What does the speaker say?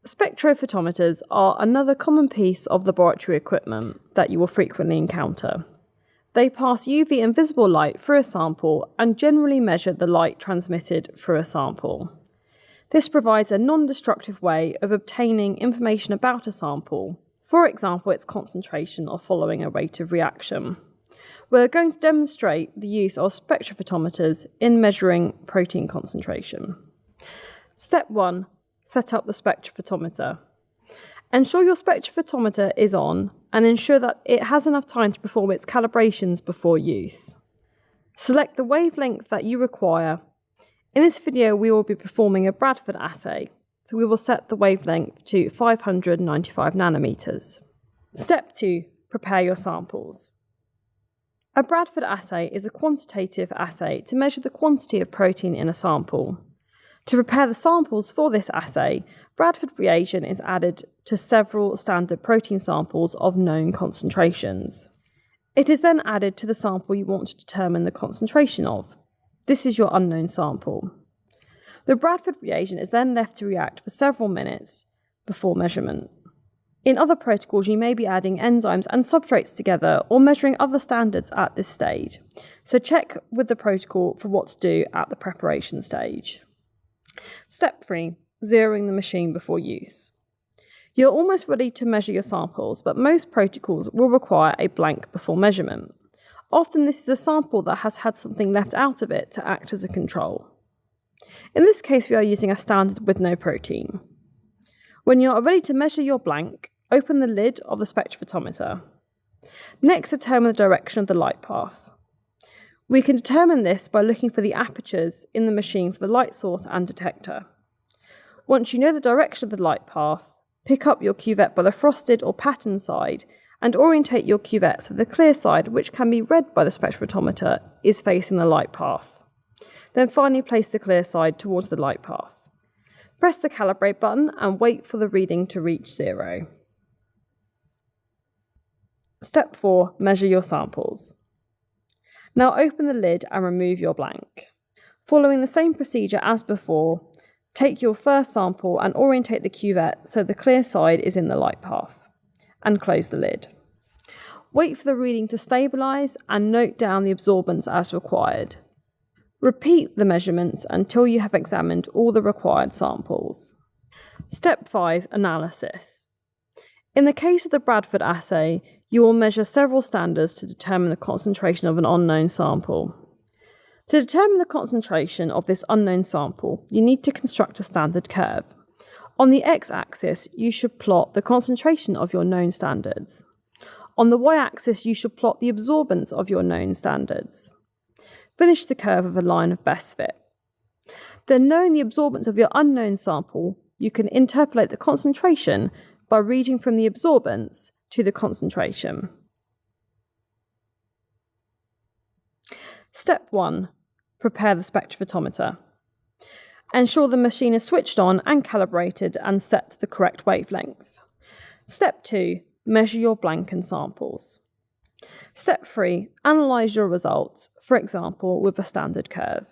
Spectrophotometers are another common piece of laboratory equipment that you will frequently encounter. They pass UV and visible light through a sample and generally measure the light transmitted through a sample. This provides a non-destructive way of obtaining information about a sample, for example its concentration or following a rate of reaction. We're going to demonstrate the use of spectrophotometers in measuring protein concentration. Step 1. Set up the spectrophotometer. Ensure your spectrophotometer is on and ensure that it has enough time to perform its calibrations before use. Select the wavelength that you require. In this video we will be performing a Bradford assay, so we will set the wavelength to 595 nanometers. Step 2. Prepare your samples. A Bradford assay is a quantitative assay to measure the quantity of protein in a sample. To prepare the samples for this assay, Bradford reagent is added to several standard protein samples of known concentrations. It is then added to the sample you want to determine the concentration of. This is your unknown sample. The Bradford reagent is then left to react for several minutes before measurement. In other protocols, you may be adding enzymes and substrates together or measuring other standards at this stage. So check with the protocol for what to do at the preparation stage. Step 3. Zeroing the machine before use. You're almost ready to measure your samples, but most protocols will require a blank before measurement. Often this is a sample that has had something left out of it to act as a control. In this case, we are using a standard with no protein. When you are ready to measure your blank, open the lid of the spectrophotometer. Next, determine the direction of the light path. We can determine this by looking for the apertures in the machine for the light source and detector. Once you know the direction of the light path, pick up your cuvette by the frosted or patterned side and orientate your cuvette so the clear side, which can be read by the spectrophotometer, is facing the light path. Then finally place the clear side towards the light path. Press the calibrate button and wait for the reading to reach 0. Step 4. Measure your samples. Now open the lid and remove your blank. Following the same procedure as before, take your first sample and orientate the cuvette so the clear side is in the light path, and close the lid. Wait for the reading to stabilise and note down the absorbance as required. Repeat the measurements until you have examined all the required samples. Step 5. Analysis. In the case of the Bradford assay, you will measure several standards to determine the concentration of an unknown sample. To determine the concentration of this unknown sample, you need to construct a standard curve. On the x-axis, you should plot the concentration of your known standards. On the y-axis, you should plot the absorbance of your known standards. Finish the curve with a line of best fit. Then, knowing the absorbance of your unknown sample, you can interpolate the concentration by reading from the absorbance to the concentration. Step 1. Prepare the spectrophotometer. Ensure the machine is switched on and calibrated and set to the correct wavelength. Step 2. Measure your blank and samples. Step 3. Analyse your results, for example with a standard curve.